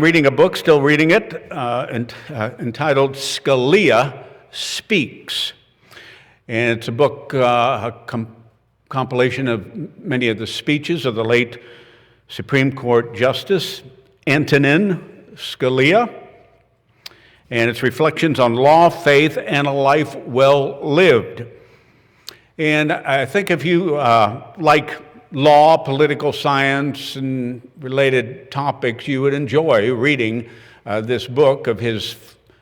Reading a book, still reading it, entitled Scalia Speaks. And it's a book, compilation of many of the speeches of the late Supreme Court Justice Antonin Scalia. And it's reflections on law, faith, and a life well lived. And I think if you like law, political science, and related topics, you would enjoy reading this book of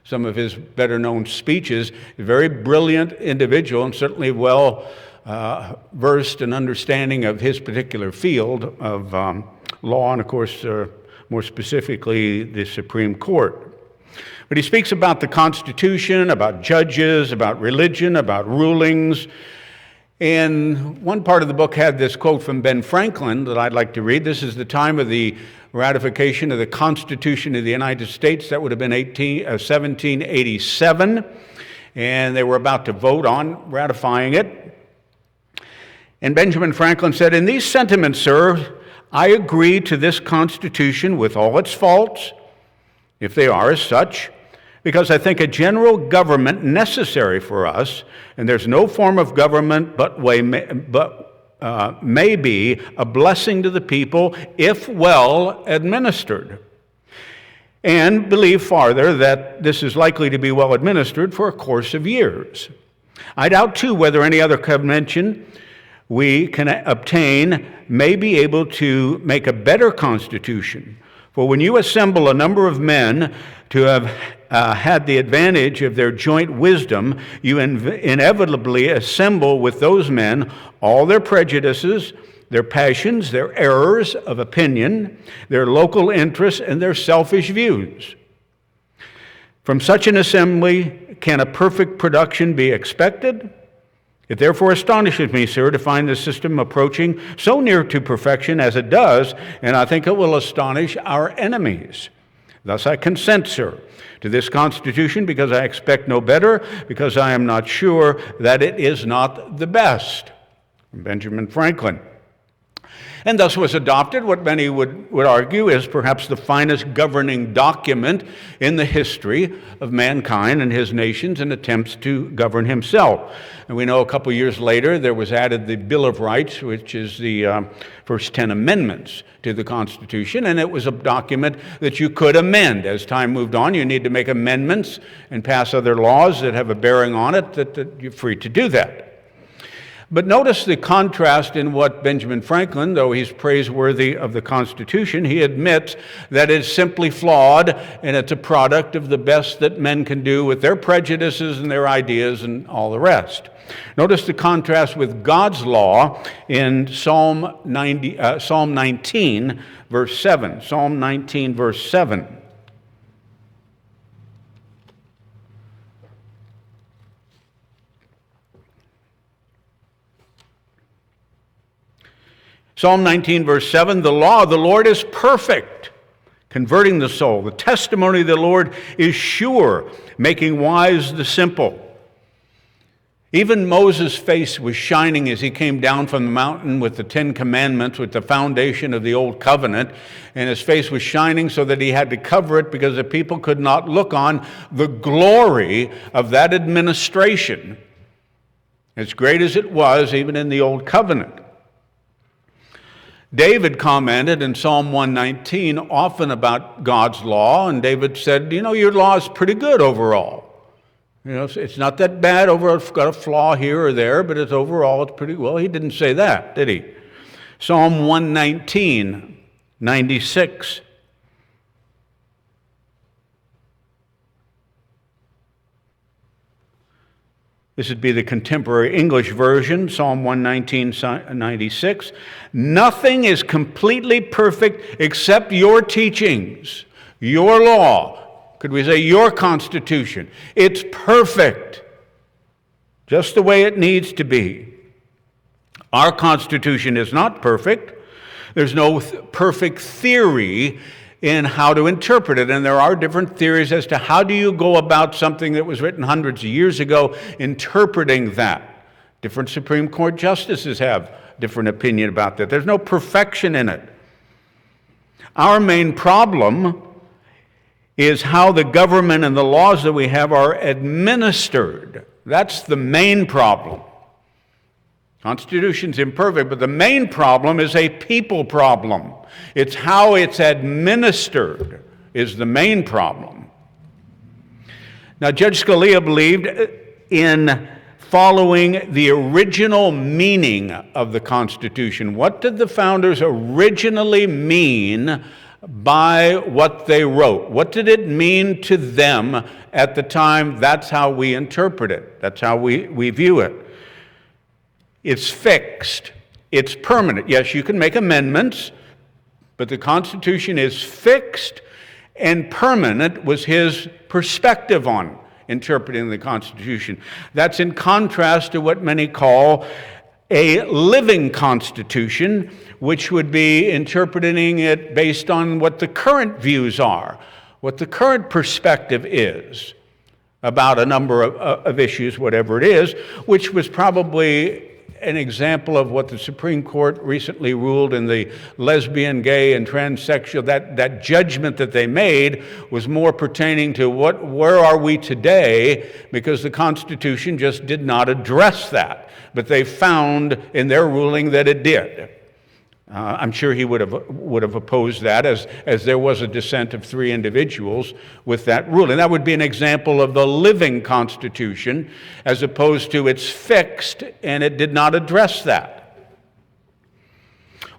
some of his better-known speeches. A very brilliant individual and certainly well versed in understanding of his particular field of law and, of course, more specifically, the Supreme Court. But he speaks about the Constitution, about judges, about religion, about rulings. And one part of the book had this quote from Ben Franklin that I'd like to read. This is the time of the ratification of the Constitution of the United States. That would have been 1787. And they were about to vote on ratifying it. And Benjamin Franklin said, "In these sentiments, sir, I agree to this Constitution with all its faults, if they are as such, because I think a general government necessary for us, and there's no form of government but may be a blessing to the people if well administered. And believe farther that this is likely to be well administered for a course of years. I doubt too whether any other convention we can obtain may be able to make a better constitution. For when you assemble a number of men to have had the advantage of their joint wisdom, you inevitably assemble with those men all their prejudices, their passions, their errors of opinion, their local interests, and their selfish views. From such an assembly can a perfect production be expected? It therefore astonishes me, sir, to find the system approaching so near to perfection as it does, and I think it will astonish our enemies. Thus I consent, sir, to this Constitution because I expect no better, because I am not sure that it is not the best." From Benjamin Franklin. And thus was adopted what many would argue is perhaps the finest governing document in the history of mankind and his nations and attempts to govern himself. And we know a couple years later there was added the Bill of Rights, which is the first 10 amendments to the Constitution, and it was a document that you could amend. As time moved on, you need to make amendments and pass other laws that have a bearing on it, that you're free to do that. But notice the contrast in what Benjamin Franklin, though he's praiseworthy of the Constitution, he admits that it's simply flawed and it's a product of the best that men can do with their prejudices and their ideas and all the rest. Notice the contrast with God's law in Psalm 19, verse 7. Psalm 19, verse 7. Psalm 19, verse 7, "The law of the Lord is perfect, converting the soul. The testimony of the Lord is sure, making wise the simple." Even Moses' face was shining as he came down from the mountain with the 10 Commandments, with the foundation of the Old Covenant, and his face was shining so that he had to cover it because the people could not look on the glory of that administration, as great as it was even in the Old Covenant. David commented in Psalm 119 often about God's law, and David said, your law is pretty good overall. It's not that bad overall. It's got a flaw here or there, but it's pretty well. He didn't say that, did he? Psalm 119, 96. This would be the contemporary English version, Psalm 119, 96. "Nothing is completely perfect except your teachings, your law." Could we say your Constitution? It's perfect, just the way it needs to be. Our Constitution is not perfect. There's no perfect theory in how to interpret it. And there are different theories as to how do you go about something that was written hundreds of years ago, interpreting that. Different Supreme Court justices have different opinion about that. There's no perfection in it. Our main problem is how the government and the laws that we have are administered. That's the main problem. Constitution's imperfect, but the main problem is a people problem. It's how it's administered is the main problem. Now, Judge Scalia believed in following the original meaning of the Constitution. What did the founders originally mean by what they wrote? What did it mean to them at the time? That's how we interpret it. That's how we view it. It's fixed. It's permanent. Yes, you can make amendments, but the Constitution is fixed and permanent was his perspective on interpreting the Constitution. That's in contrast to what many call a living Constitution, which would be interpreting it based on what the current views are, what the current perspective is about a number of issues, whatever it is, which was probably an example of what the Supreme Court recently ruled in the lesbian, gay, and transsexual. That judgment that they made was more pertaining to where are we today, because the Constitution just did not address that. But they found in their ruling that it did. I'm sure he would have opposed that, as there was a dissent of 3 individuals with that ruling. That would be an example of the living Constitution, as opposed to it's fixed and it did not address that.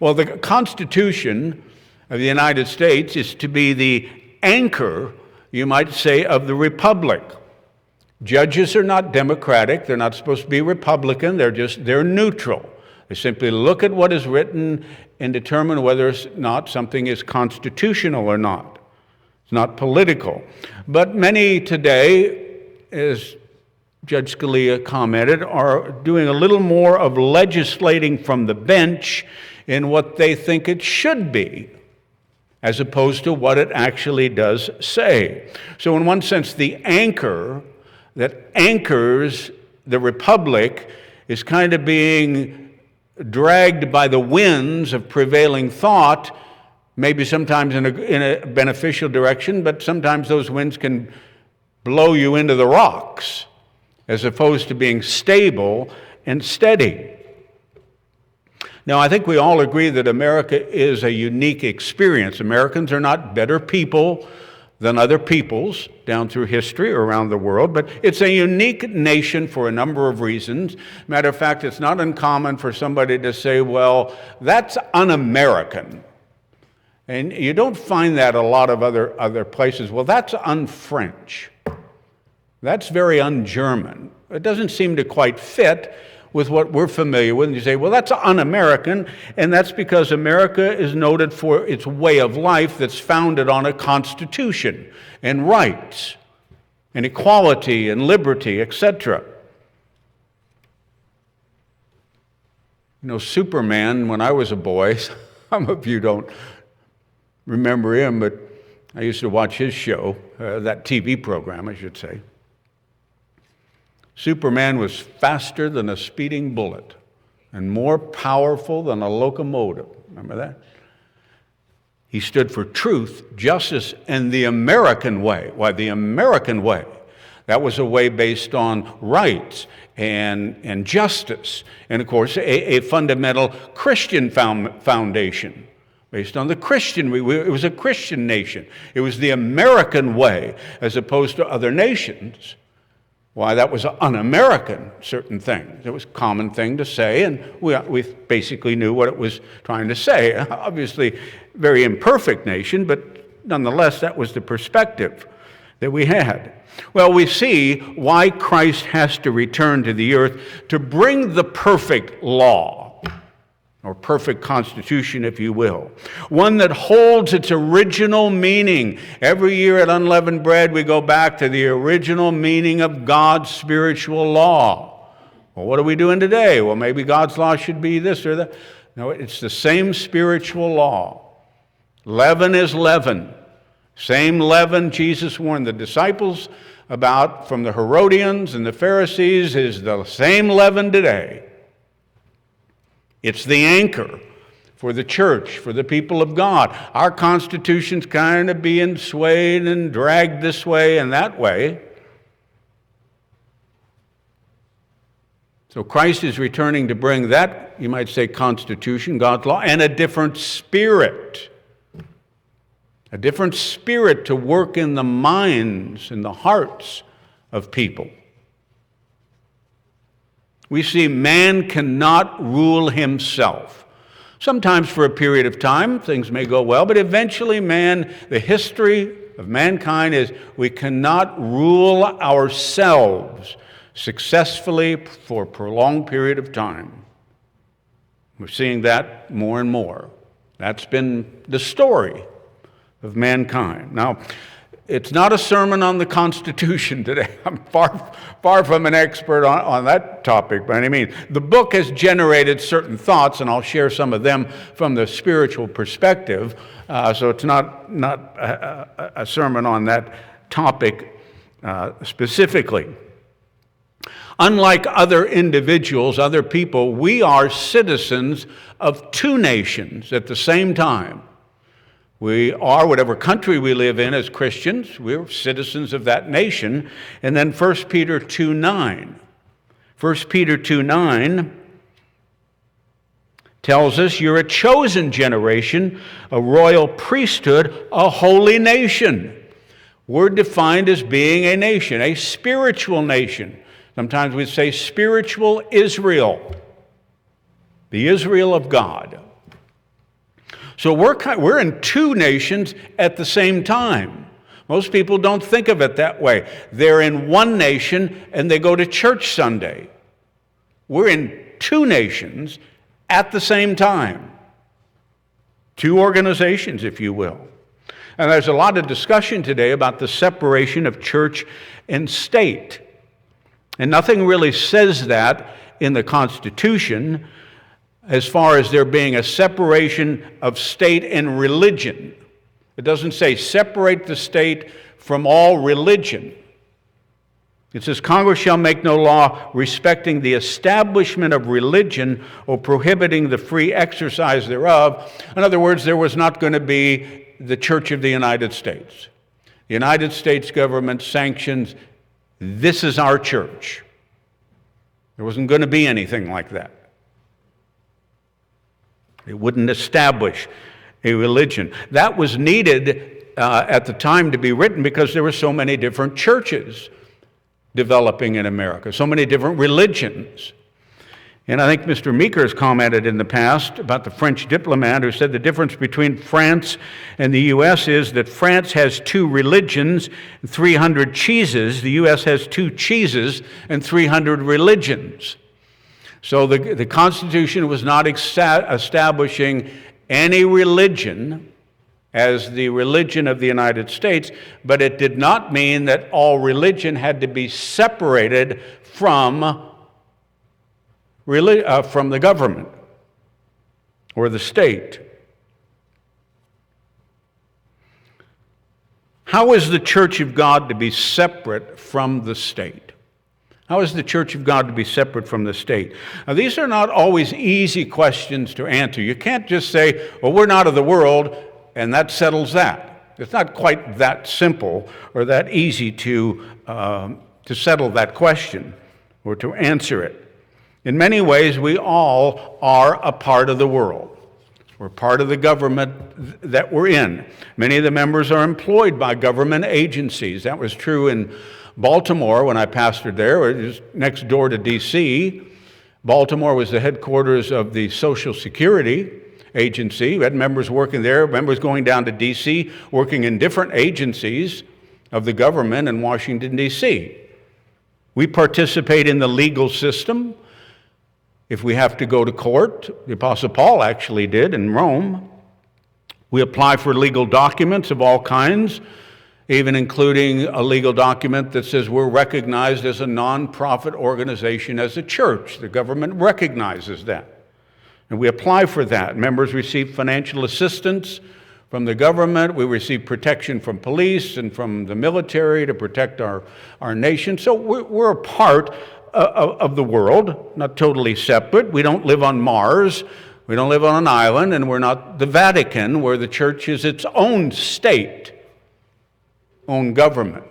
Well, the Constitution of the United States is to be the anchor, you might say, of the Republic. Judges are not Democratic. They're not supposed to be Republican. They're neutral. They simply look at what is written and determine whether or not something is constitutional or not. It's not political. But many today, as Judge Scalia commented, are doing a little more of legislating from the bench in what they think it should be, as opposed to what it actually does say. So in one sense, the anchor that anchors the Republic is kind of being dragged by the winds of prevailing thought, maybe sometimes in a beneficial direction, but sometimes those winds can blow you into the rocks, as opposed to being stable and steady. Now, I think we all agree that America is a unique experience. Americans are not better people than other peoples down through history or around the world, but it's a unique nation for a number of reasons. Matter of fact, it's not uncommon for somebody to say, well, that's un-American. And you don't find that a lot of other places. Well, that's un-French. That's very un-German. It doesn't seem to quite fit with what we're familiar with. And you say, well, that's un-American, and that's because America is noted for its way of life that's founded on a constitution and rights and equality and liberty, etc. You know, Superman, when I was a boy, some of you don't remember him, but I used to watch his show, that TV program, I should say. Superman was faster than a speeding bullet and more powerful than a locomotive. Remember that? He stood for truth, justice, and the American way. Why, the American way. That was a way based on rights and justice. And, of course, a fundamental Christian foundation based on the Christian. It was a Christian nation. It was the American way as opposed to other nations. Why, that was un-American, certain things. It was a common thing to say, and we basically knew what it was trying to say. Obviously, very imperfect nation, but nonetheless, that was the perspective that we had. Well, we see why Christ has to return to the earth to bring the perfect law, or perfect constitution, if you will. One that holds its original meaning. Every year at Unleavened Bread, we go back to the original meaning of God's spiritual law. Well, what are we doing today? Well, maybe God's law should be this or that. No, it's the same spiritual law. Leaven is leaven. Same leaven Jesus warned the disciples about from the Herodians and the Pharisees is the same leaven today. It's the anchor for the church, for the people of God. Our Constitution's kind of being swayed and dragged this way and that way. So Christ is returning to bring that, you might say, Constitution, God's law, and a different spirit. A different spirit to work in the minds and the hearts of people. We see man cannot rule himself. Sometimes for a period of time, things may go well, but eventually the history of mankind is we cannot rule ourselves successfully for a prolonged period of time. We're seeing that more and more. That's been the story of mankind. Now, it's not a sermon on the Constitution today. I'm far from an expert on that topic by any means. The book has generated certain thoughts, and I'll share some of them from the spiritual perspective. So it's not a sermon on that topic specifically. Unlike other individuals, other people, we are citizens of two nations at the same time. We are, whatever country we live in as Christians, we're citizens of that nation. And then 1 Peter 2:9. 1 Peter 2:9 tells us you're a chosen generation, a royal priesthood, a holy nation. We're defined as being a nation, a spiritual nation. Sometimes we say spiritual Israel, the Israel of God. So we're in two nations at the same time. Most people don't think of it that way. They're in one nation and they go to church Sunday. We're in two nations at the same time. Two organizations, if you will. And there's a lot of discussion today about the separation of church and state. And nothing really says that in the Constitution as far as there being a separation of state and religion. It doesn't say separate the state from all religion. It says Congress shall make no law respecting the establishment of religion or prohibiting the free exercise thereof. In other words, there was not going to be the Church of the United States. The United States government sanctions, this is our church. There wasn't going to be anything like that. It wouldn't establish a religion. That was needed at the time to be written because there were so many different churches developing in America, so many different religions. And I think Mr. Meeker has commented in the past about the French diplomat who said the difference between France and the U.S. is that France has two religions and 300 cheeses. The U.S. has two cheeses and 300 religions. So the Constitution was not establishing any religion as the religion of the United States, but it did not mean that all religion had to be separated from the government or the state. How is the Church of God to be separate from the state? How is the Church of God to be separate from the state? Now, these are not always easy questions to answer. You can't just say, well, we're not of the world, and that settles that. It's not quite that simple or that easy to settle that question or to answer it. In many ways, we all are a part of the world. We're part of the government that we're in. Many of the members are employed by government agencies. That was true in Baltimore when I pastored there, just next door to D.C. Baltimore was the headquarters of the Social Security Agency. We had members working there, members going down to D.C., working in different agencies of the government in Washington, D.C. We participate in the legal system. If we have to go to court, the Apostle Paul actually did in Rome. We apply for legal documents of all kinds, even including a legal document that says we're recognized as a non-profit organization as a church. The government recognizes that. And we apply for that. Members receive financial assistance from the government. We receive protection from police and from the military to protect our nation. So we're a part of the world, not totally separate. We don't live on Mars. We don't live on an island, and we're not the Vatican, where the church is its own state, own government.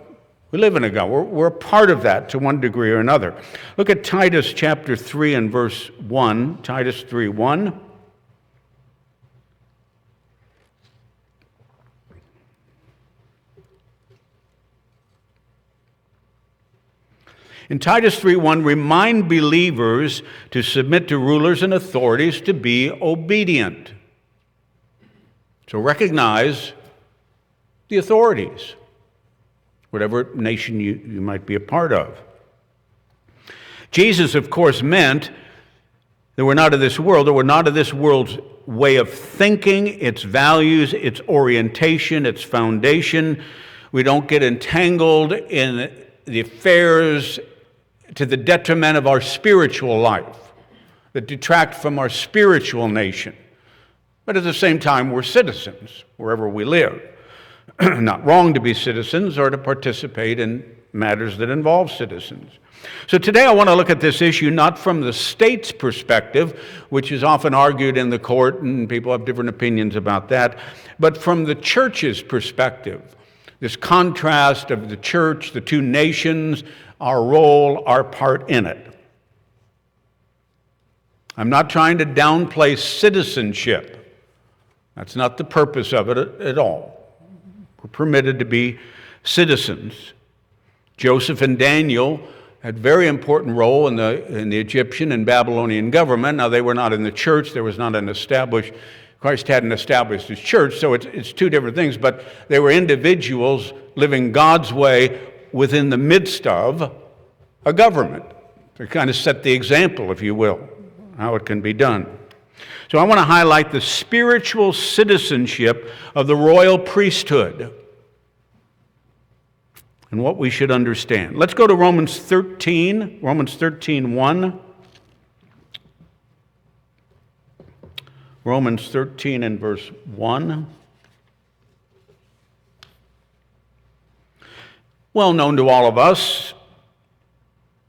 We live in a government. We're a part of that to one degree or another. Look at Titus chapter 3 and verse 1. Titus 3:1. In Titus 3:1, remind believers to submit to rulers and authorities, to be obedient. So recognize the authorities, whatever nation you might be a part of. Jesus, of course, meant that we're not of this world, or we're not of this world's way of thinking, its values, its orientation, its foundation. We don't get entangled in the affairs to the detriment of our spiritual life, that detract from our spiritual nation. But at the same time, we're citizens wherever we live. Not wrong to be citizens or to participate in matters that involve citizens. So today I want to look at this issue not from the state's perspective, which is often argued in the court, and people have different opinions about that, but from the church's perspective. This contrast of the church, the two nations, our role, our part in it. I'm not trying to downplay citizenship. That's not the purpose of it at all. We're permitted to be citizens. Joseph and Daniel had a very important role in the Egyptian and Babylonian government. Now, they were not in the church. There was not an established, Christ hadn't established his church, so it's two different things, but they were individuals living God's way within the midst of a government, to kind of set the example, if you will, how it can be done. So I want to highlight the spiritual citizenship of the royal priesthood and what we should understand. Let's go to Romans 13:1. Romans 13 and verse 1. Well known to all of us,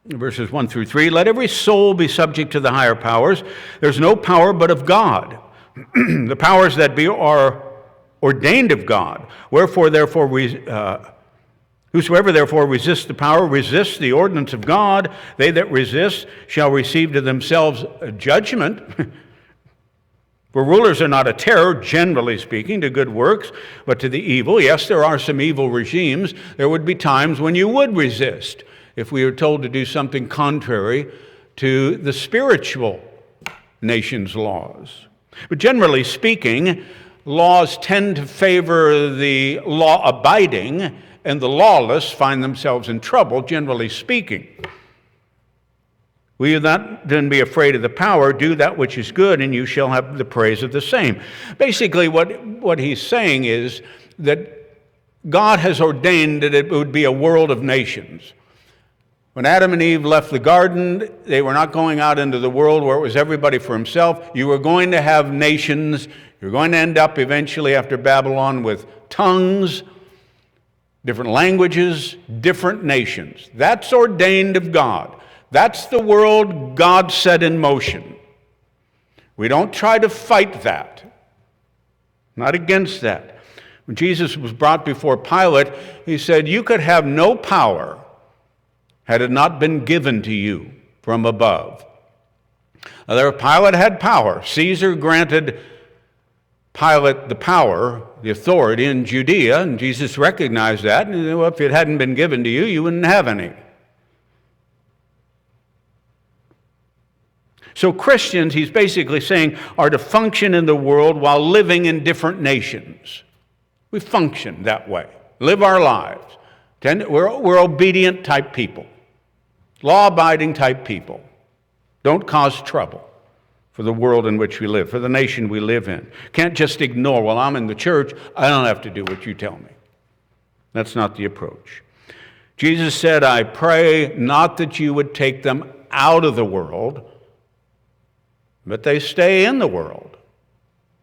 verses 1 through 3. Let every soul be subject to the higher powers. There's no power but of God. The powers that be are ordained of God. Wherefore, therefore, whosoever therefore resists the power resists the ordinance of God. They that resist shall receive to themselves a judgment. For rulers are not a terror, generally speaking, to good works, but to the evil. Yes, there are some evil regimes. There would be times when you would resist if we were told to do something contrary to the spiritual nation's laws. But generally speaking, laws tend to favor the law-abiding, and the lawless find themselves in trouble, generally speaking. Will you not then be afraid of the power? Do that which is good, and you shall have the praise of the same. Basically, what he's saying is that God has ordained that it would be a world of nations. When Adam and Eve left the garden, they were not going out into the world where it was everybody for himself. You were going to have nations. You're going to end up eventually after Babylon with tongues, different languages, different nations. That's ordained of God. That's the world God set in motion. We don't try to fight that. Not against that. When Jesus was brought before Pilate, he said, you could have no power had it not been given to you from above. Now, Pilate had power. Caesar granted Pilate the power, the authority in Judea, and Jesus recognized that. And well, if it hadn't been given to you, you wouldn't have any. So Christians, he's basically saying, are to function in the world while living in different nations. We function that way, live our lives. We're obedient type people, law-abiding type people. Don't cause trouble for the world in which we live, for the nation we live in. Can't just ignore, well, I'm in the church, I don't have to do what you tell me. That's not the approach. Jesus said, I pray not that you would take them out of the world, but they stay in the world.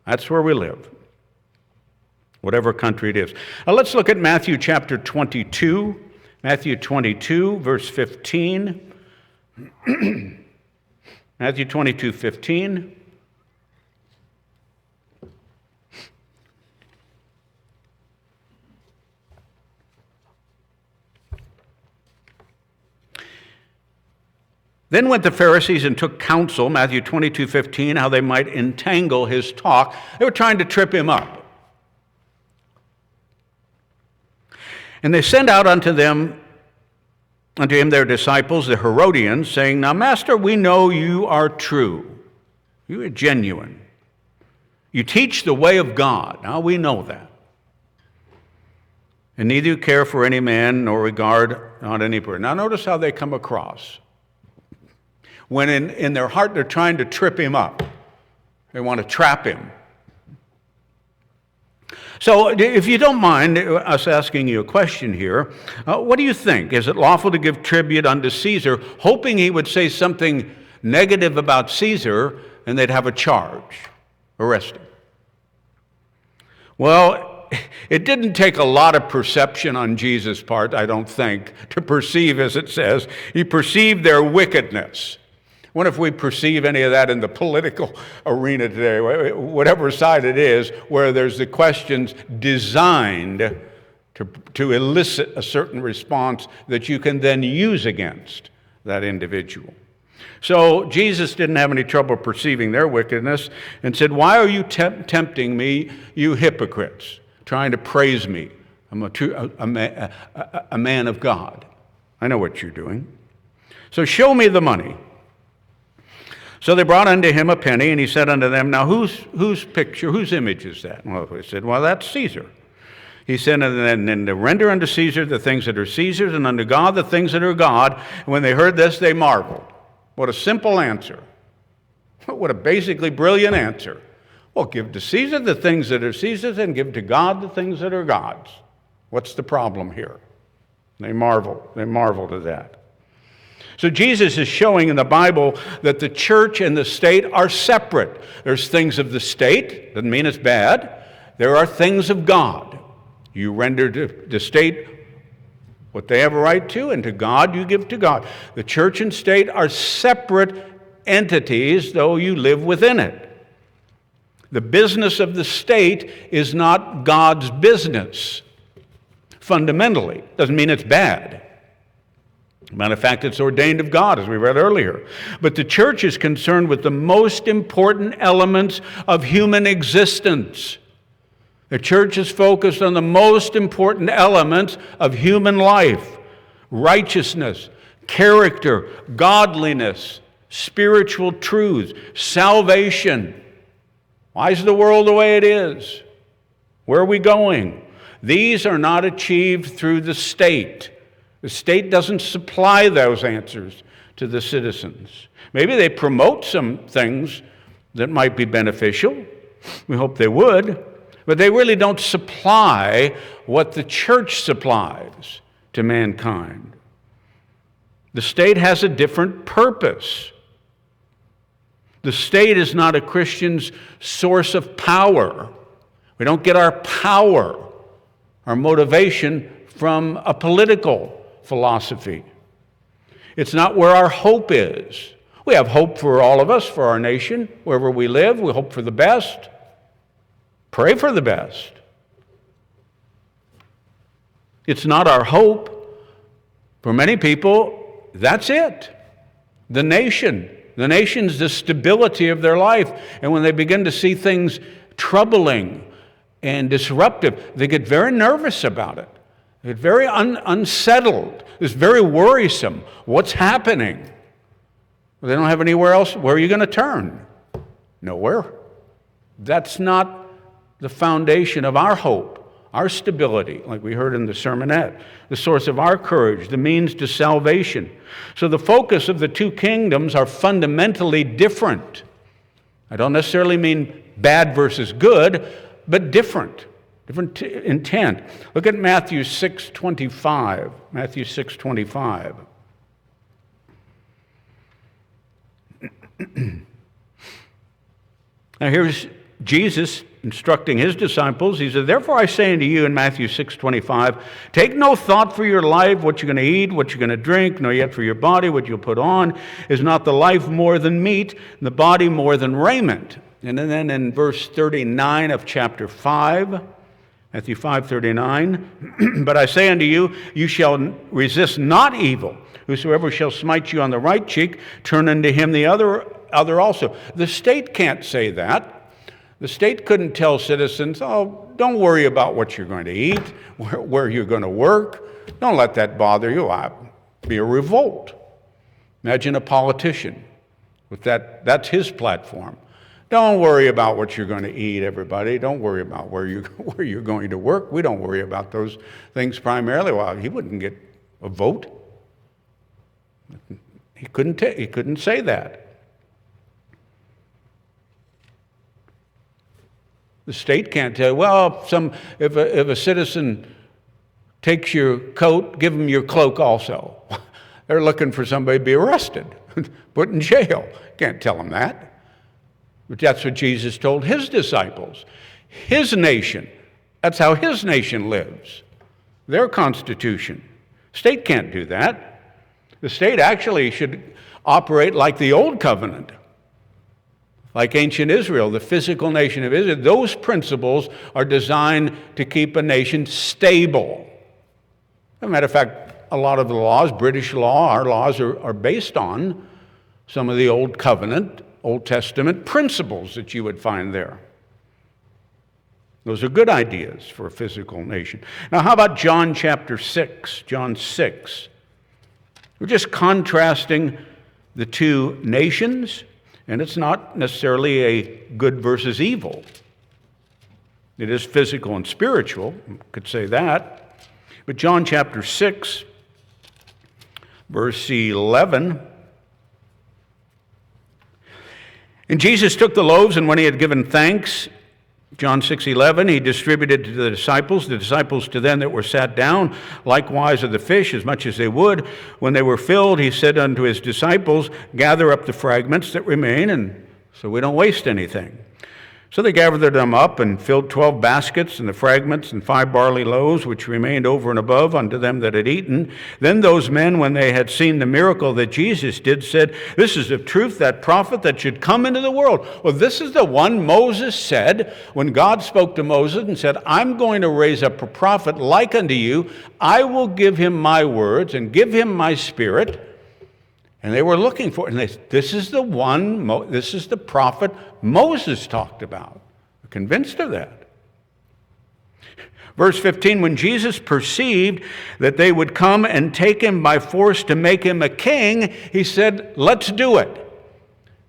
That's where we live, whatever country it is. Now let's look at Matthew chapter 22. Matthew 22, verse 15. Matthew 22:15. Then went the Pharisees and took counsel, Matthew 22:15, how they might entangle his talk. They were trying to trip him up. And they sent out unto him their disciples, the Herodians, saying, Now, Master, we know you are true. You are genuine. You teach the way of God. Now, we know that. And neither you care for any man, nor regard not any person. Now, notice how they come across. When in their heart they're trying to trip him up. They want to trap him. So if you don't mind us asking you a question here, what do you think? Is it lawful to give tribute unto Caesar, hoping he would say something negative about Caesar and they'd have a charge, arrest him? Well, it didn't take a lot of perception on Jesus' part, I don't think, to perceive, as it says. He perceived their wickedness. What if we perceive any of that in the political arena today, whatever side it is, where there's the questions designed to elicit a certain response that you can then use against that individual? So Jesus didn't have any trouble perceiving their wickedness and said, Why are you tempting me, you hypocrites, trying to praise me? I'm a man of God. I know what you're doing. So show me the money. So they brought unto him a penny, and he said unto them, Now whose picture, whose image is that? Well, they said, Well, that's Caesar. He said, And then to render unto Caesar the things that are Caesar's, and unto God the things that are God. And when they heard this, they marveled. What a simple answer. What a basically brilliant answer. Well, give to Caesar the things that are Caesar's, and give to God the things that are God's. What's the problem here? They marvel. They marveled at that. So Jesus is showing in the Bible that the church and the state are separate. There's things of the state, doesn't mean it's bad. There are things of God. You render to the state what they have a right to, and to God you give to God. The church and state are separate entities, though you live within it. The business of the state is not God's business, fundamentally. Doesn't mean it's bad. Matter of fact, it's ordained of God, as we read earlier. But the church is concerned with the most important elements of human existence. The church is focused on the most important elements of human life: righteousness, character, godliness, spiritual truths, salvation. Why is the world the way it is? Where are we going? These are not achieved through the state. The state doesn't supply those answers to the citizens. Maybe they promote some things that might be beneficial. We hope they would. But they really don't supply what the church supplies to mankind. The state has a different purpose. The state is not a Christian's source of power. We don't get our power, our motivation, from a political philosophy. It's not where our hope is. We have hope for all of us, for our nation, wherever we live. We hope for the best. Pray for the best. It's not our hope. For many people, that's it. The nation's the stability of their life. And when they begin to see things troubling and disruptive, they get very nervous about it. They get very unsettled. It's very worrisome. What's happening? Well, they don't have anywhere else. Where are you going to turn? Nowhere. That's not the foundation of our hope, our stability, like we heard in the sermonette, the source of our courage, the means to salvation. So the focus of the two kingdoms are fundamentally different. I don't necessarily mean bad versus good, but different intent. Look at Matthew 6:25. Matthew 6:25. Now here's Jesus instructing his disciples. He said, Therefore I say unto you in Matthew 6:25, take no thought for your life, what you're going to eat, what you're going to drink, nor yet for your body, what you'll put on. Is not the life more than meat, and the body more than raiment? And then in verse 39 of chapter 5, Matthew 5:39, but I say unto you, you shall resist not evil. Whosoever shall smite you on the right cheek, turn unto him the other also. The state can't say that. The state couldn't tell citizens, oh, don't worry about what you're going to eat, where you're going to work. Don't let that bother you. Be a revolt. Imagine a politician with that's his platform. Don't worry about what you're going to eat, everybody. Don't worry about where you're going to work. We don't worry about those things primarily. Well, he wouldn't get a vote. He couldn't say that. The state can't tell, well, if a citizen takes your coat, give them your cloak also. They're looking for somebody to be arrested, put in jail. Can't tell them that. But that's what Jesus told his disciples. His nation, that's how his nation lives. Their constitution. State can't do that. The state actually should operate like the old covenant. Like ancient Israel, the physical nation of Israel. Those principles are designed to keep a nation stable. As a matter of fact, a lot of the laws, British law, our laws are based on some of the old covenant, Old Testament principles that you would find there. Those are good ideas for a physical nation. Now, how about John chapter 6? John 6. We're just contrasting the two nations, and it's not necessarily a good versus evil. It is physical and spiritual, you could say that. But John chapter 6, verse 11. And Jesus took the loaves, and when he had given thanks, John 6:11, he distributed to the disciples to them that were sat down, likewise of the fish, as much as they would. When they were filled, he said unto his disciples, gather up the fragments that remain, and so we don't waste anything. So they gathered them up and filled 12 baskets, and the fragments, and 5 barley loaves, which remained over and above unto them that had eaten. Then those men, when they had seen the miracle that Jesus did, said, this is of truth that prophet that should come into the world. Well, this is the one Moses said when God spoke to Moses and said, I'm going to raise up a prophet like unto you. I will give him my words and give him my spirit. And they were looking for it. And this is the prophet Moses talked about. We're convinced of that. Verse 15, when Jesus perceived that they would come and take him by force to make him a king, he said, let's do it.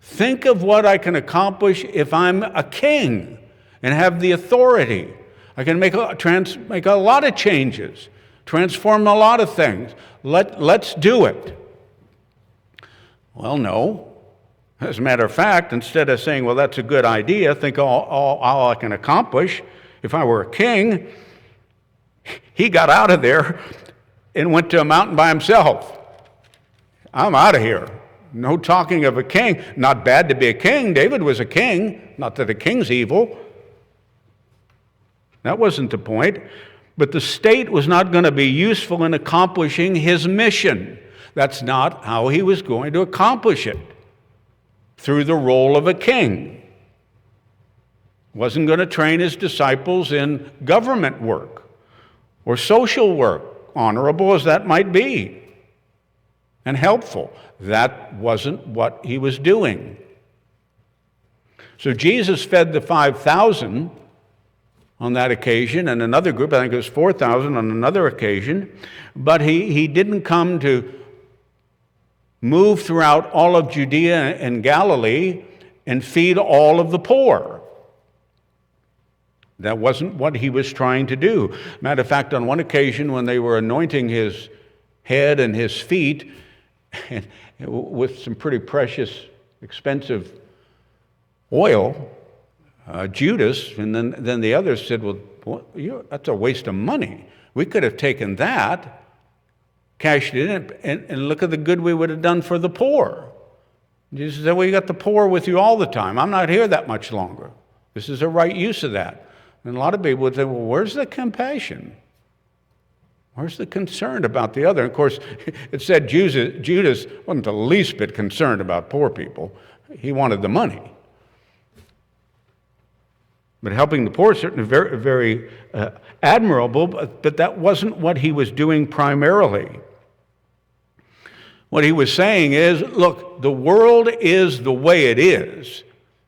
Think of what I can accomplish if I'm a king and have the authority. I can make a lot of changes, transform a lot of things. Let's do it. Well, no. As a matter of fact, instead of saying, well, that's a good idea, think all I can accomplish if I were a king, he got out of there and went to a mountain by himself. I'm out of here. No talking of a king. Not bad to be a king. David was a king. Not that a king's evil. That wasn't the point. But the state was not going to be useful in accomplishing his mission. That's not how he was going to accomplish it, through the role of a king. Wasn't going to train his disciples in government work or social work, honorable as that might be, and helpful. That wasn't what he was doing. So Jesus fed the 5,000 on that occasion, and another group, I think it was 4,000 on another occasion, but he didn't come to move throughout all of Judea and Galilee and feed all of the poor. That wasn't what he was trying to do. Matter of fact, on one occasion when they were anointing his head and his feet with some pretty precious, expensive oil, Judas and then the others said, well, that's a waste of money. We could have taken that, cashed it in, and look at the good we would have done for the poor. Jesus said, well, you got the poor with you all the time. I'm not here that much longer. This is a right use of that. And a lot of people would say, well, where's the compassion? Where's the concern about the other? And of course, it said Judas wasn't the least bit concerned about poor people. He wanted the money. But helping the poor is certainly very, very admirable, but that wasn't what he was doing primarily. What he was saying is, look, the world is the way it is.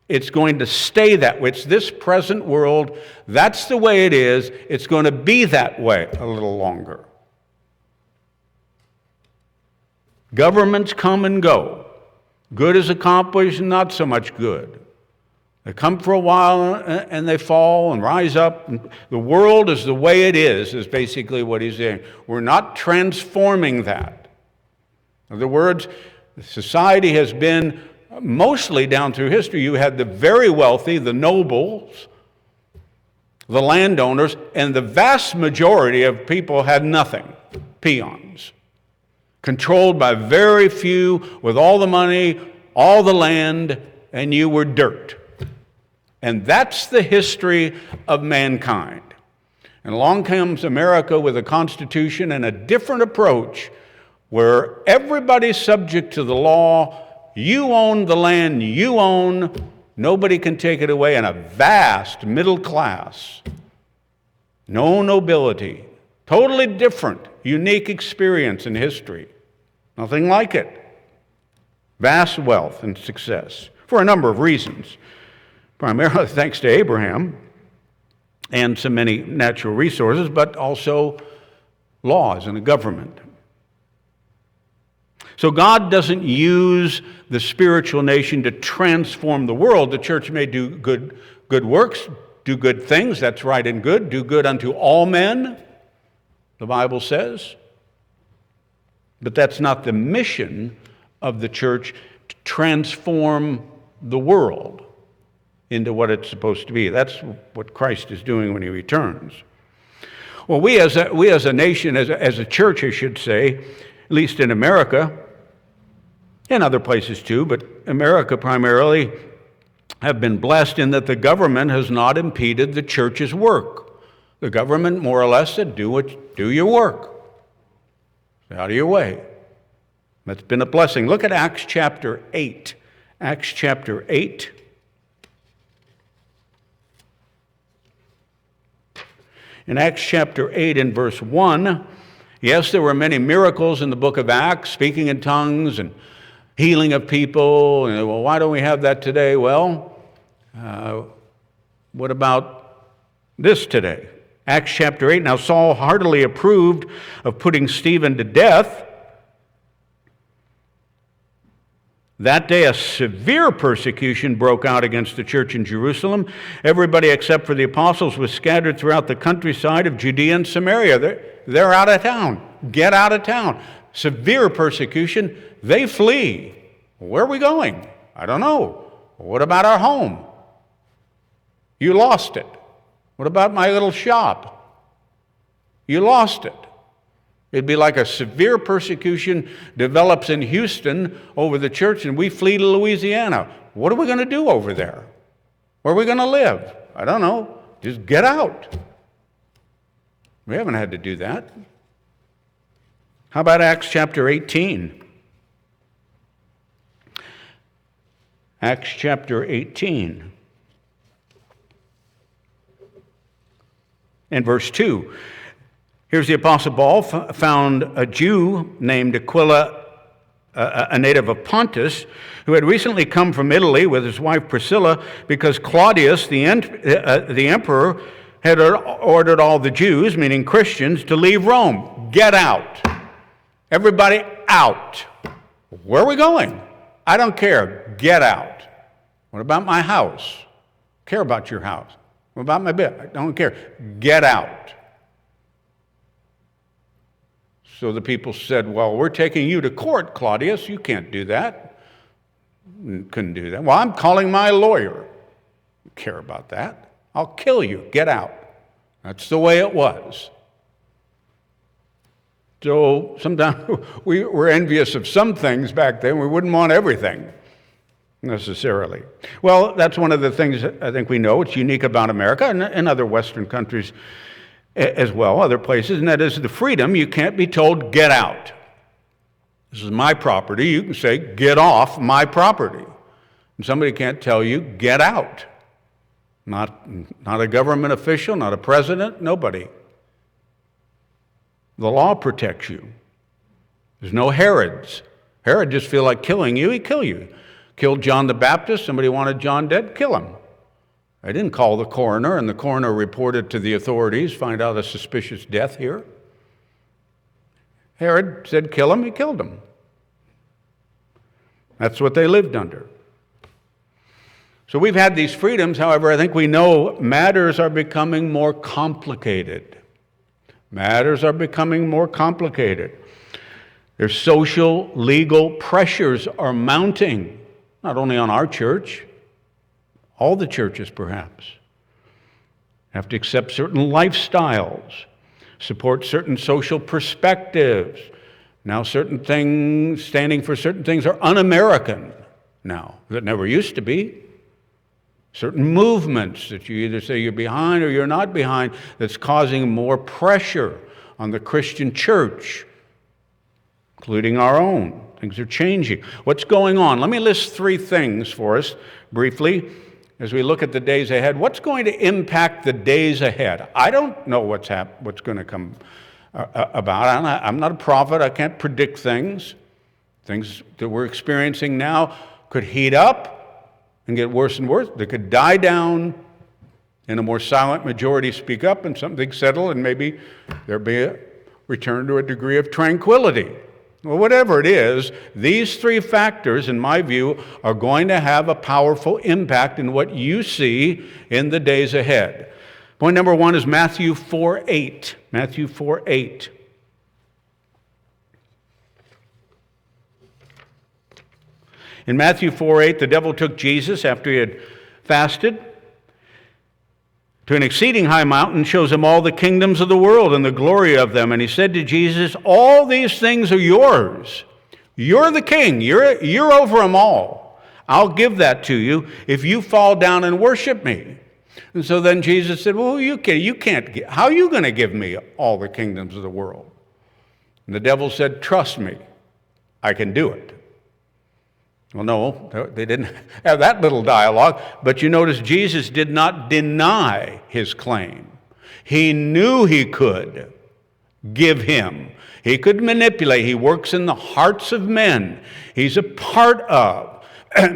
It's going to stay that way. It's this present world. That's the way it is. It's going to be that way a little longer. Governments come and go. Good is accomplished, not so much good. They come for a while and they fall and rise up. The world is the way it is basically what he's saying. We're not transforming that. In other words, society has been mostly down through history. You had the very wealthy, the nobles, the landowners, and the vast majority of people had nothing, peons, controlled by very few with all the money, all the land, and you were dirt. And that's the history of mankind. And along comes America with a constitution and a different approach where everybody's subject to the law. You own the land you own. Nobody can take it away. And a vast middle class. No nobility. Totally different, unique experience in history. Nothing like it. Vast wealth and success for a number of reasons. Primarily thanks to Abraham and so many natural resources, but also laws and a government. So God doesn't use the spiritual nation to transform the world. The church may do good works, do good things, that's right and good, do good unto all men, the Bible says. But that's not the mission of the church, to transform the world into what it's supposed to be. That's what Christ is doing when he returns. Well, we as a nation, as a church, I should say, at least in America, and other places too, but America primarily, have been blessed in that the government has not impeded the church's work. The government more or less said, do your work. Stay out of your way. That's been a blessing. Look at Acts chapter 8. Acts chapter 8. In Acts chapter 8 and verse 1, yes, there were many miracles in the book of Acts, speaking in tongues and healing of people. And, well, why don't we have that today? Well, what about this today? Acts chapter 8, now Saul heartily approved of putting Stephen to death. That day, a severe persecution broke out against the church in Jerusalem. Everybody except for the apostles was scattered throughout the countryside of Judea and Samaria. They're out of town. Get out of town. Severe persecution. They flee. Where are we going? I don't know. What about our home? You lost it. What about my little shop? You lost it. It'd be like a severe persecution develops in Houston over the church and we flee to Louisiana. What are we going to do over there? Where are we going to live? I don't know. Just get out. We haven't had to do that. How about Acts chapter 18? Acts chapter 18. And verse 2. Here's the Apostle Paul found a Jew named Aquila, a native of Pontus, who had recently come from Italy with his wife Priscilla because Claudius, the emperor, had ordered all the Jews, meaning Christians, to leave Rome. Get out. Everybody out. Where are we going? I don't care. Get out. What about my house? I care about your house. What about my bed? I don't care. Get out. So the people said, well, we're taking you to court, Claudius. You can't do that. Couldn't do that. Well, I'm calling my lawyer. You care about that. I'll kill you. Get out. That's the way it was. So sometimes we were envious of some things back then. We wouldn't want everything necessarily. Well, that's one of the things I think we know. It's unique about America and other Western countries as well, other places, and that is the freedom. You can't be told, get out. This is my property. You can say, get off my property. And somebody can't tell you, get out. Not a government official, not a president, nobody. The law protects you. There's no Herods. Herod just feel like killing you, he'd kill you. Killed John the Baptist, somebody wanted John dead, kill him. I didn't call the coroner, and the coroner reported to the authorities, find out a suspicious death here. Herod said kill him, he killed him. That's what they lived under. So we've had these freedoms, however, I think we know matters are becoming more complicated. Matters are becoming more complicated. Their social, legal pressures are mounting, not only on our church, all the churches perhaps. Have to accept certain lifestyles, support certain social perspectives. Now certain things, standing for certain things are un-American now, that never used to be. Certain movements that you either say you're behind or you're not behind, that's causing more pressure on the Christian church, including our own. Things are changing. What's going on? Let me list 3 things for us briefly as we look at the days ahead. What's going to impact the days ahead? I don't know what's going to come about. I'm not a prophet. I can't predict things. Things that we're experiencing now could heat up and get worse and worse. They could die down and a more silent majority speak up and something settle, and maybe there'll be a return to a degree of tranquility. Well, whatever it is, these 3 factors, in my view, are going to have a powerful impact in what you see in the days ahead. Point number 1 is Matthew 4:8. Matthew 4:8. In Matthew 4:8, the devil took Jesus after he had fasted to an exceeding high mountain, shows him all the kingdoms of the world and the glory of them. And he said to Jesus, all these things are yours. You're the king. You're over them all. I'll give that to you if you fall down and worship me. And so then Jesus said, well, you can't. How are you going to give me all the kingdoms of the world? And the devil said, trust me, I can do it. Well, no, they didn't have that little dialogue, but you notice Jesus did not deny his claim. He knew he could give him. He could manipulate. He works in the hearts of men. He's a part of,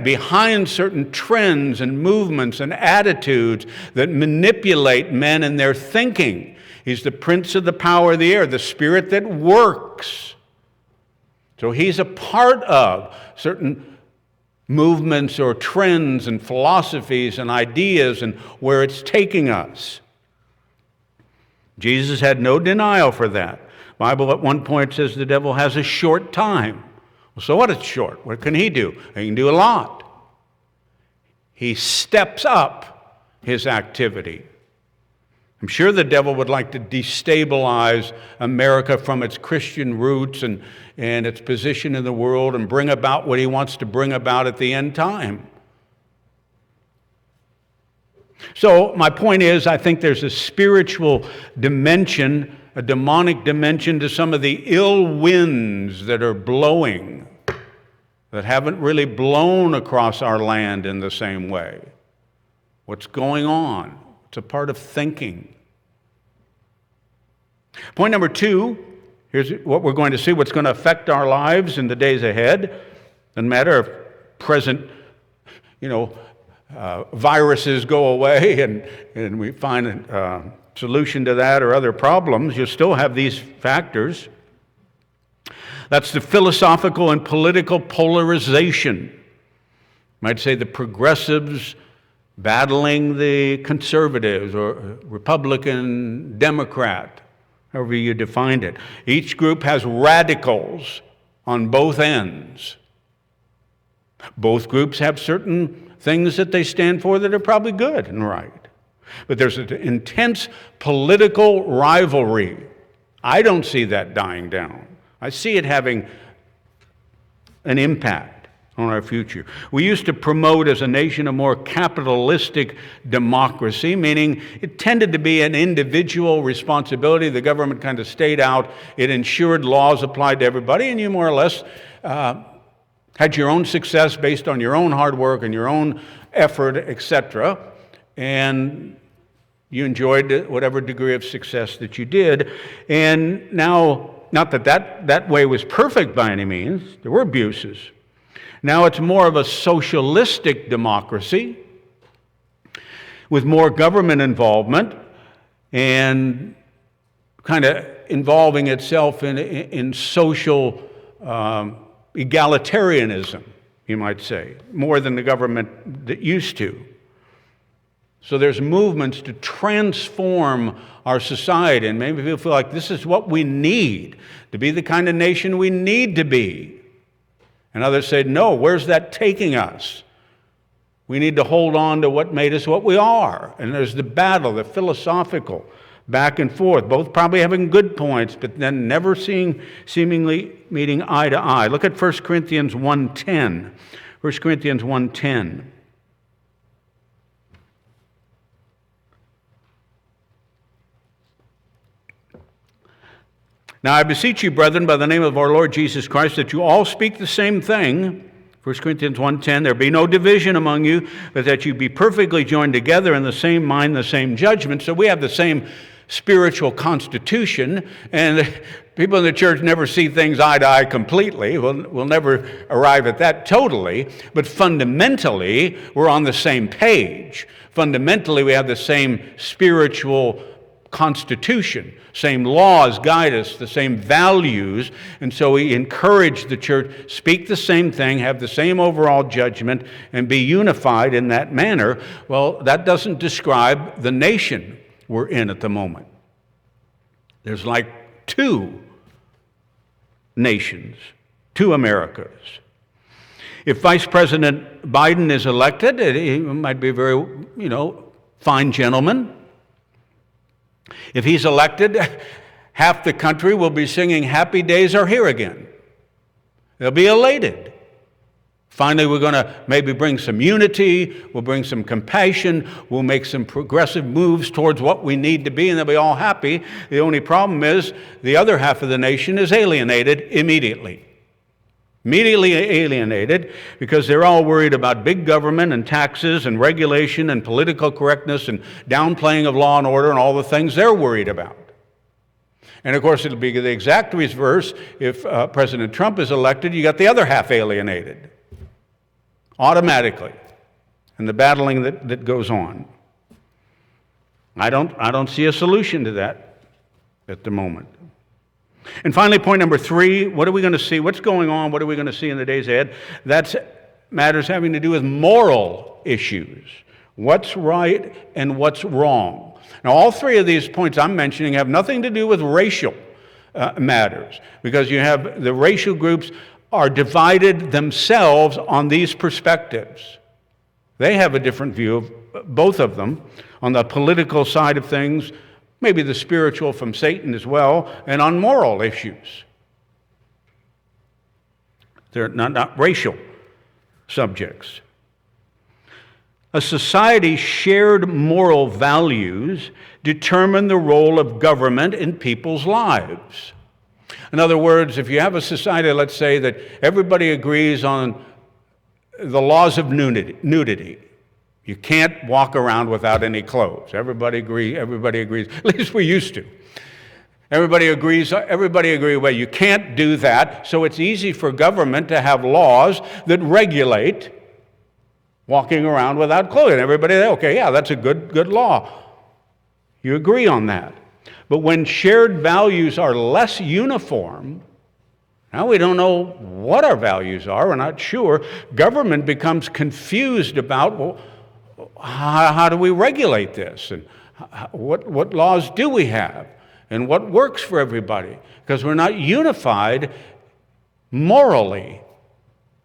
behind certain trends and movements and attitudes that manipulate men in their thinking. He's the prince of the power of the air, the spirit that works. So he's a part of certain movements or trends and philosophies and ideas and where it's taking us. Jesus had no denial for that. The Bible at one point says the devil has a short time. Well, so what is short? What can he do? He can do a lot. He steps up his activity. I'm sure the devil would like to destabilize America from its Christian roots and its position in the world and bring about what he wants to bring about at the end time. So my point is, I think there's a spiritual dimension, a demonic dimension to some of the ill winds that are blowing, that haven't really blown across our land in the same way. What's going on? It's a part of thinking. Point number 2, here's what we're going to see, what's going to affect our lives in the days ahead. Doesn't matter if present, viruses go away and we find a solution to that or other problems, you'll still have these factors. That's the philosophical and political polarization. You might say the progressives battling the conservatives or Republican, Democrat, however you defined it. Each group has radicals on both ends. Both groups have certain things that they stand for that are probably good and right. But there's an intense political rivalry. I don't see that dying down. I see it having an impact on our future. We used to promote as a nation a more capitalistic democracy, meaning it tended to be an individual responsibility. The government kind of stayed out. It ensured laws applied to everybody, and you more or less had your own success based on your own hard work and your own effort, etc. and you enjoyed whatever degree of success that you did. And now, not that way was perfect by any means. There were abuses. Now it's more of a socialistic democracy with more government involvement and kind of involving itself in social egalitarianism, you might say, more than the government that used to. So there's movements to transform our society, and maybe people feel like this is what we need to be the kind of nation we need to be. And others say, no, where's that taking us? We need to hold on to what made us what we are. And there's the battle, the philosophical back and forth, both probably having good points, but then never seemingly meeting eye to eye. Look at 1 Corinthians 1:10. 1 Corinthians 1:10. Now I beseech you, brethren, by the name of our Lord Jesus Christ, that you all speak the same thing. 1 Corinthians 1:10, there be no division among you, but that you be perfectly joined together in the same mind, the same judgment. So we have the same spiritual constitution, and people in the church never see things eye to eye completely. We'll never arrive at that totally, but fundamentally, we're on the same page. Fundamentally, we have the same spiritual constitution, same laws guide us, the same values, and so we encourage the church, speak the same thing, have the same overall judgment, and be unified in that manner. Well, that doesn't describe the nation we're in at the moment. There's like two nations, two Americas. If Vice President Biden is elected, he might be a very, fine gentleman. If he's elected, half the country will be singing "Happy Days Are Here Again." They'll be elated. Finally, we're going to maybe bring some unity, we'll bring some compassion, we'll make some progressive moves towards what we need to be, and they'll be all happy. The only problem is the other half of the nation is alienated immediately. Immediately alienated because they're all worried about big government and taxes and regulation and political correctness and downplaying of law and order and all the things they're worried about. And of course, it'll be the exact reverse. If President Trump is elected, you got the other half alienated automatically, and the battling that goes on. I don't see a solution to that at the moment. And finally, point number 3, what are we going to see? What's going on? What are we going to see in the days ahead? That's matters having to do with moral issues. What's right and what's wrong. Now, all 3 of these points I'm mentioning have nothing to do with racial matters, because you have the racial groups are divided themselves on these perspectives. They have a different view of both of them on the political side of things, maybe the spiritual from Satan as well, and on moral issues. They're not racial subjects. A society's shared moral values determine the role of government in people's lives. In other words, if you have a society, let's say, that everybody agrees on the laws of nudity. You can't walk around without any clothes. Everybody agrees. At least we used to. Everybody agrees, well, you can't do that, so it's easy for government to have laws that regulate walking around without clothing. Everybody, okay, yeah, that's a good law. You agree on that. But when shared values are less uniform, now we don't know what our values are, we're not sure, government becomes confused about, well, how do we regulate this? And what laws do we have? And what works for everybody? Because we're not unified morally,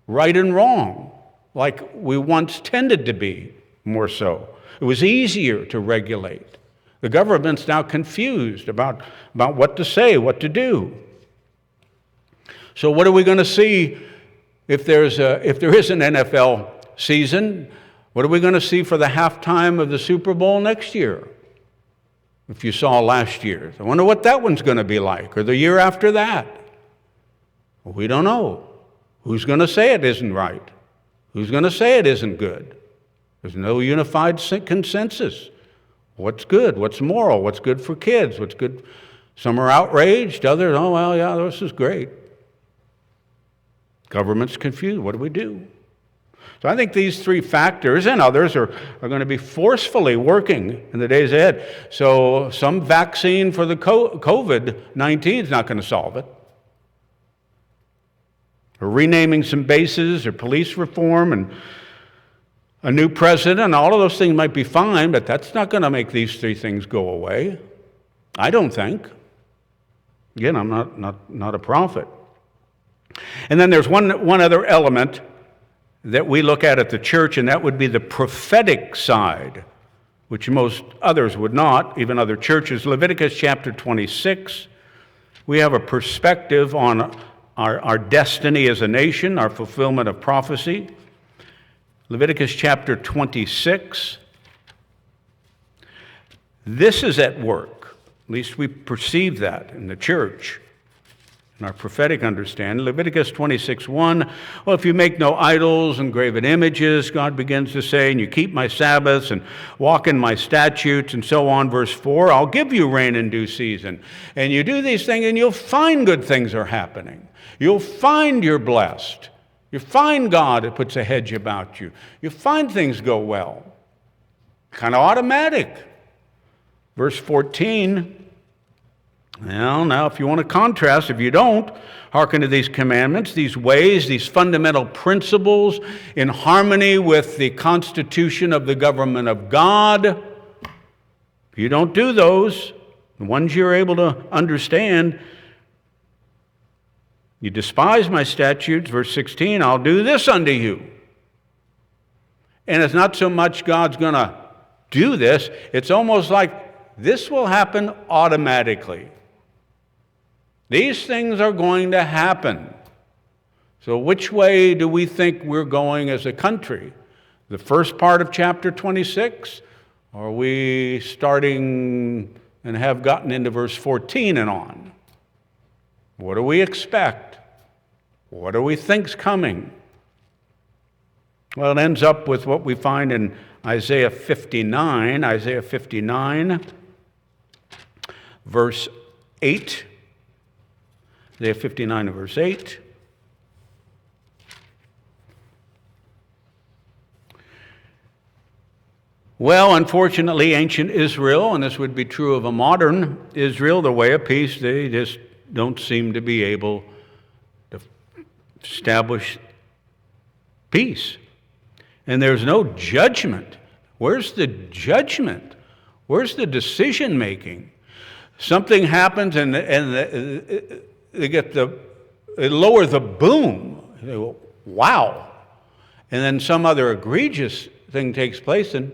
right and wrong, like we once tended to be, more so. It was easier to regulate. The government's now confused about what to say, what to do. So what are we going to see if there is an NFL season? What are we going to see for the halftime of the Super Bowl next year? If you saw last year's, I wonder what that one's going to be like, or the year after that. Well, we don't know. Who's going to say it isn't right? Who's going to say it isn't good? There's no unified consensus. What's good? What's moral? What's good for kids? What's good? Some are outraged. Others, oh, well, yeah, this is great. Government's confused. What do we do? So I think these three factors and others are going to be forcefully working in the days ahead. So some vaccine for the COVID-19 is not going to solve it. Or renaming some bases or police reform and a new president, all of those things might be fine, but that's not going to make these three things go away. I don't think. Again, I'm not a prophet. And then there's one other element that we look at the church, and that would be the prophetic side, which most others would not, even other churches. Leviticus Chapter 26, we have a perspective on our destiny as a nation, our fulfillment of prophecy. Leviticus Chapter 26, this is at work. At least we perceive that in the church. In our prophetic understanding, Leviticus 26:1, well, if you make no idols and graven images, God begins to say, and you keep my Sabbaths and walk in my statutes and so on. Verse 4, I'll give you rain in due season. And you do these things and you'll find good things are happening. You'll find you're blessed. You find God puts a hedge about you. You find things go well. Kind of automatic. Verse 14, well, now, if you want to contrast, if you don't hearken to these commandments, these ways, these fundamental principles in harmony with the constitution of the government of God, if you don't do those, the ones you're able to understand, you despise my statutes, verse 16, I'll do this unto you. And it's not so much God's going to do this, it's almost like this will happen automatically. These things are going to happen. So which way do we think we're going as a country? The first part of chapter 26? Or are we starting and have gotten into verse 14 and on? What do we expect? What do we think's coming? Well, it ends up with what we find in Isaiah 59. Isaiah 59, verse 8. Isaiah 59 and verse 8. Well, unfortunately, ancient Israel, and this would be true of a modern Israel, the way of peace, they just don't seem to be able to establish peace. And there's no judgment. Where's the judgment? Where's the decision making? Something happens and they lower the boom. They go, wow. And then some other egregious thing takes place and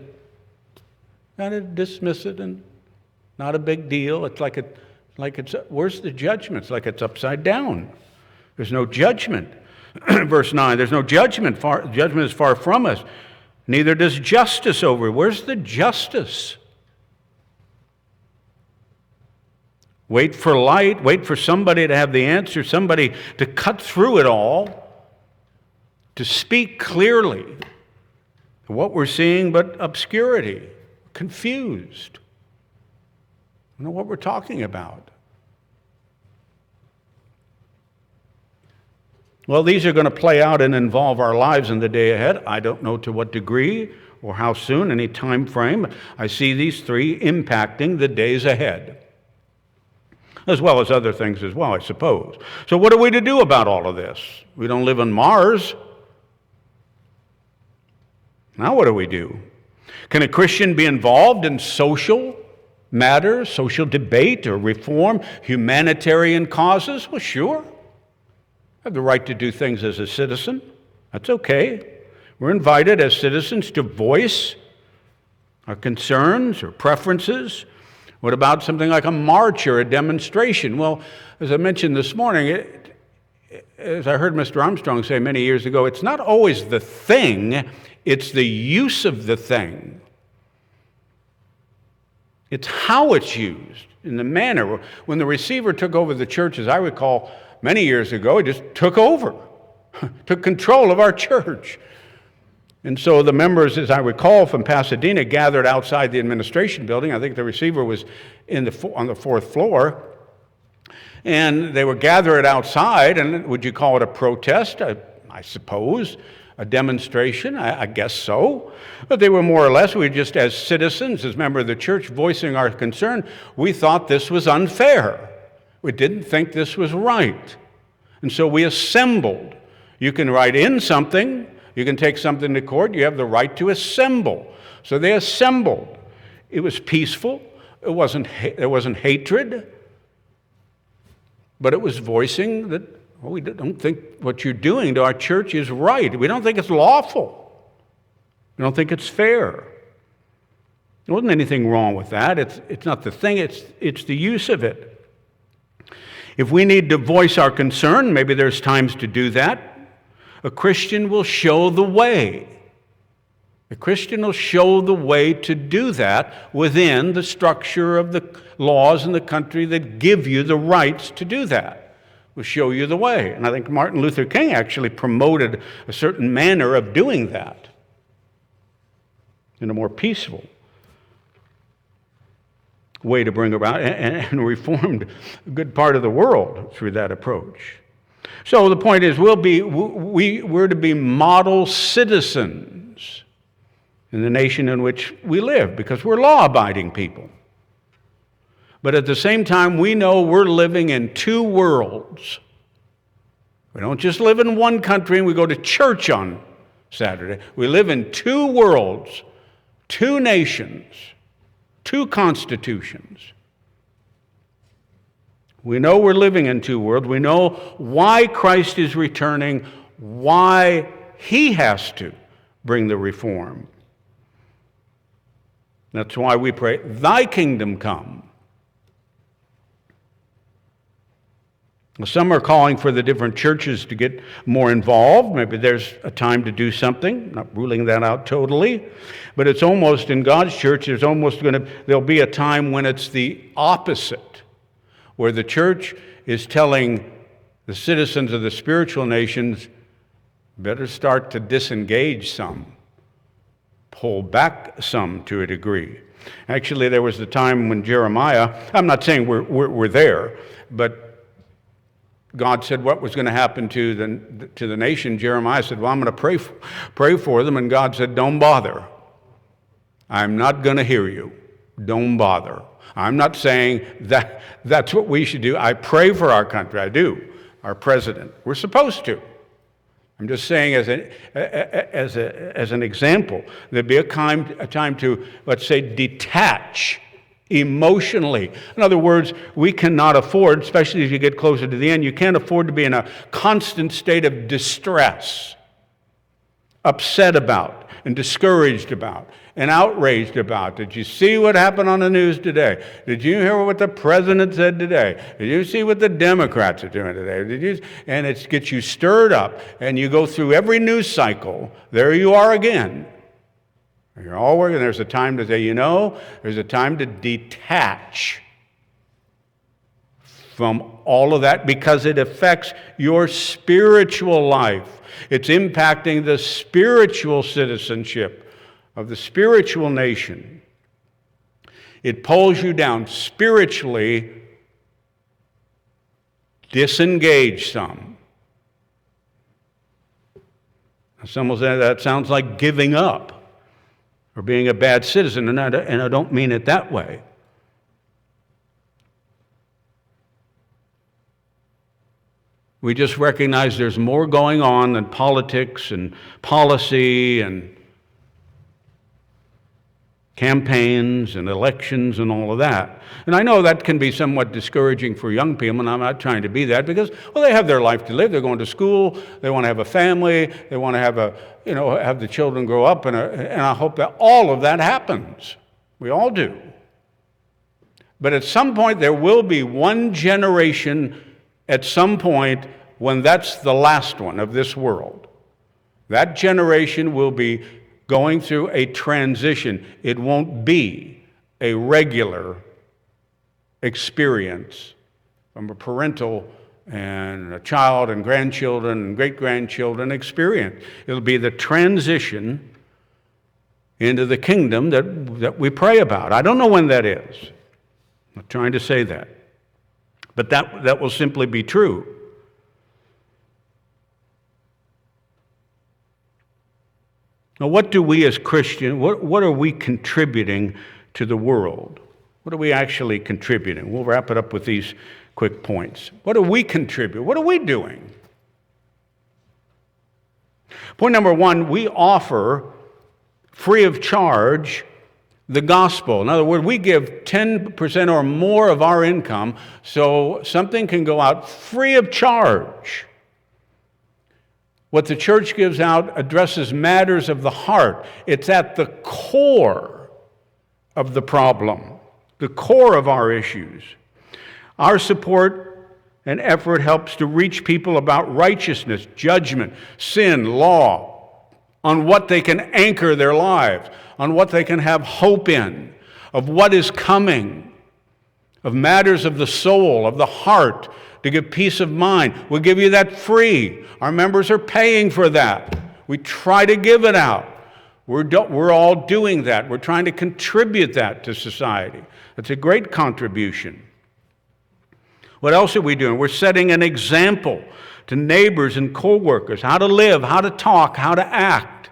kind of dismiss it and not a big deal. It's like it's where's the judgment? It's like it's upside down. There's no judgment. Verse 9, there's no judgment. Judgment is far from us. Neither does justice over. Where's the justice? Wait for light, wait for somebody to have the answer, somebody to cut through it all, to speak clearly. What we're seeing but obscurity, confused. I don't know what we're talking about. Well, these are going to play out and involve our lives in the day ahead. I don't know to what degree or how soon, any time frame. I see these three impacting the days ahead, as well as other things as well, I suppose. So what are we to do about all of this? We don't live on Mars. Now what do we do? Can a Christian be involved in social matters, social debate or reform, humanitarian causes? Well, sure. I have the right to do things as a citizen. That's okay. We're invited as citizens to voice our concerns or preferences. What about something like a march or a demonstration? Well, as I mentioned this morning, as I heard Mr. Armstrong say many years ago, it's not always the thing, it's the use of the thing. It's how it's used, in the manner. When the receiver took over the church, as I recall, many years ago, he just took over, took control of our church. And so the members, as I recall, from Pasadena gathered outside the administration building. I think the receiver was on the fourth floor. And they were gathered outside, and would you call it a protest? I suppose. A demonstration? I guess so. But they were more or less, we just as citizens, as members of the church, voicing our concern. We thought this was unfair. We didn't think this was right. And so we assembled. You can write in something. You can take something to court. You have the right to assemble. So they assembled. It was peaceful. There wasn't hatred. But it was voicing that, well, we don't think what you're doing to our church is right. We don't think it's lawful. We don't think it's fair. There wasn't anything wrong with that. It's not the thing. It's the use of it. If we need to voice our concern, maybe there's times to do that. A Christian will show the way. A Christian will show the way to do that within the structure of the laws in the country that give you the rights to do that. Will show you the way. And I think Martin Luther King actually promoted a certain manner of doing that in a more peaceful way to bring about and reformed a good part of the world through that approach. So the point is, we're to be model citizens in the nation in which we live, because we're law-abiding people. But at the same time, we know we're living in two worlds. We don't just live in one country and we go to church on Saturday. We live in two worlds, two nations, two constitutions. We know we're living in two worlds. We know why Christ is returning, why he has to bring the reform. That's why we pray, thy kingdom come. Some are calling for the different churches to get more involved. Maybe there's a time to do something. Not ruling that out totally. But it's almost, in God's church, there'll be a time when it's the opposite, where the church is telling the citizens of the spiritual nations, better start to disengage some, pull back some to a degree. Actually, there was the time when Jeremiah, I'm not saying we're there, but God said what was going to happen to the nation. Jeremiah said, well, I'm going to pray for them. And God said, don't bother. I'm not going to hear you. Don't bother. I'm not saying that that's what we should do. I pray for our country. I do. Our president. We're supposed to. I'm just saying as an example, there'd be a time to, let's say, detach emotionally. In other words, we cannot afford, especially as you get closer to the end, you can't afford to be in a constant state of distress, upset about, and discouraged about, and outraged about. Did you see what happened on the news today? Did you hear what the president said today? Did you see what the Democrats are doing today? And it gets you stirred up, and you go through every news cycle. There you are again. You're all working. There's a time to say, there's a time to detach from all of that because it affects your spiritual life. It's impacting the spiritual citizenship of the spiritual nation. It pulls you down spiritually. Disengage some. Some will say that sounds like giving up or being a bad citizen, and I don't mean it that way. We just recognize there's more going on than politics and policy and campaigns and elections and all of that. And I know that can be somewhat discouraging for young people, and I'm not trying to be that because, well, they have their life to live. They're going to school. They want to have a family. They want to have have the children grow up, and I hope that all of that happens. We all do. But at some point, there will be one generation at some point when that's the last one of this world. That generation will be going through a transition. It won't be a regular experience from a parental and a child and grandchildren and great-grandchildren experience. It'll be the transition into the kingdom that we pray about. I don't know when that is. I'm not trying to say that. But that will simply be true. Now, what do we as Christians, what are we contributing to the world? What are we actually contributing? We'll wrap it up with these quick points. What do we contribute? What are we doing? Point number one, we offer free of charge the gospel. In other words, we give 10% or more of our income so something can go out free of charge. What the church gives out addresses matters of the heart. It's at the core of the problem, the core of our issues. Our support and effort helps to reach people about righteousness, judgment, sin, law, on what they can anchor their lives, on what they can have hope in, of what is coming, of matters of the soul, of the heart, to give peace of mind. We'll give you that free. Our members are paying for that. We try to give it out. We're all doing that. We're trying to contribute that to society. It's a great contribution. What else are we doing? We're setting an example to neighbors and co-workers, how to live, how to talk, how to act.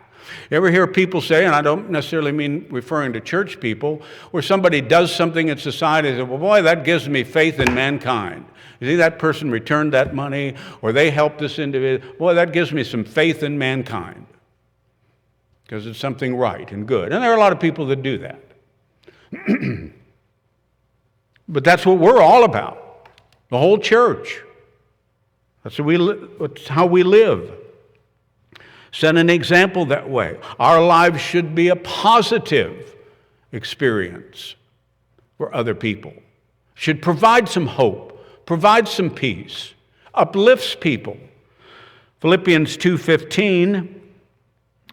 You ever hear people say, and I don't necessarily mean referring to church people, where somebody does something in society and say, well, boy, that gives me faith in mankind. You see, that person returned that money, or they helped this individual. Boy, that gives me some faith in mankind because it's something right and good. And there are a lot of people that do that. But that's what we're all about, the whole church. That's how we live. Set an example that way. Our lives should be a positive experience for other people. Should provide some hope. Provides some peace, uplifts people. Philippians 2:15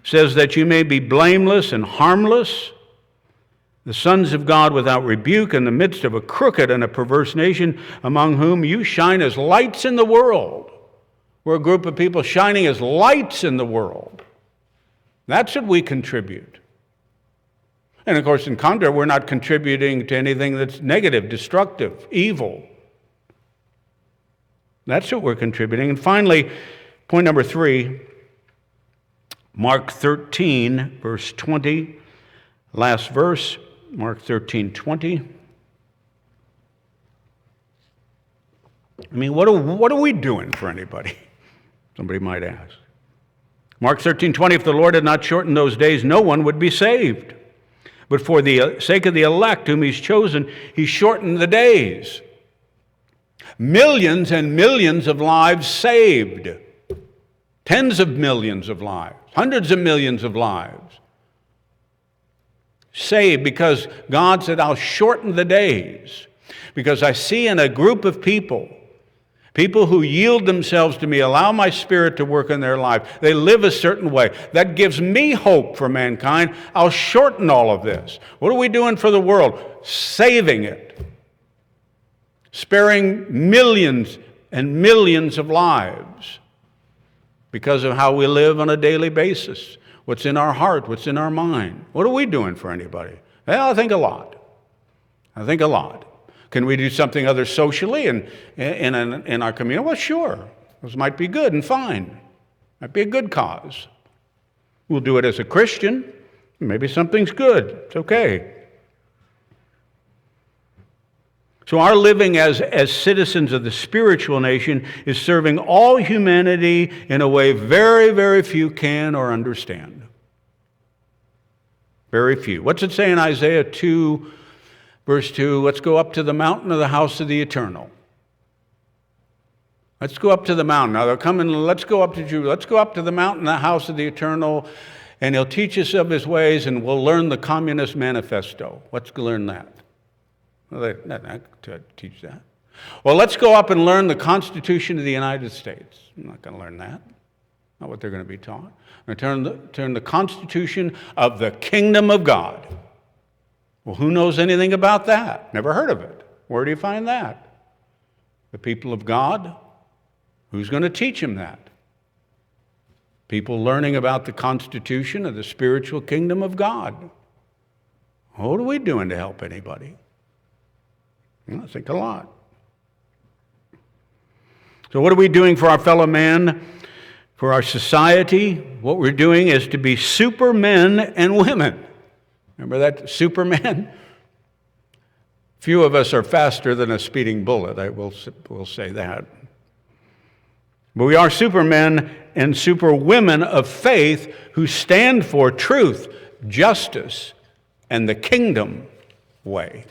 says that you may be blameless and harmless, the sons of God without rebuke in the midst of a crooked and a perverse nation, among whom you shine as lights in the world. We're a group of people shining as lights in the world. That's what we contribute. And of course, in contrary, we're not contributing to anything that's negative, destructive, evil. That's what we're contributing. And finally, point number 3, Mark 13, verse 20, last verse, Mark 13:20. I mean, what are we doing for anybody? Somebody might ask. Mark 13:20, if the Lord had not shortened those days, no one would be saved. But for the sake of the elect whom he's chosen, he shortened the days. Millions and millions of lives saved. Tens of millions of lives. Hundreds of millions of lives. Saved because God said, I'll shorten the days. Because I see in a group of people who yield themselves to me, allow my Spirit to work in their life. They live a certain way. That gives me hope for mankind. I'll shorten all of this. What are we doing for the world? Saving it. Sparing millions and millions of lives because of how we live on a daily basis. What's in our heart, what's in our mind. What are we doing for anybody? Well, I think a lot. Can we do something other socially and in our community? Well, sure. Those might be good and fine. Might be a good cause. We'll do it as a Christian. Maybe something's good. It's okay. So our living as citizens of the spiritual nation is serving all humanity in a way very, very few can or understand. Very few. What's it say in Isaiah 2, verse 2? Let's go up to the mountain of the house of the eternal. Let's go up to the mountain. Now they're coming, let's go up to Jerusalem. Let's go up to the mountain, the house of the eternal, and he'll teach us of his ways, and we'll learn the Communist Manifesto. Let's learn that. Well, they're not to teach that. Well, let's go up and learn the Constitution of the United States. I'm not going to learn that. Not what they're going to be taught. I'm going to turn the Constitution of the Kingdom of God. Well, who knows anything about that? Never heard of it. Where do you find that? The people of God? Who's going to teach them that? People learning about the constitution of the spiritual kingdom of God. What are we doing to help anybody? Well, I think a lot. So what are we doing for our fellow man, for our society? What we're doing is to be supermen and women. Remember that, superman? Few of us are faster than a speeding bullet, I will say that. But we are supermen and superwomen of faith who stand for truth, justice, and the kingdom way.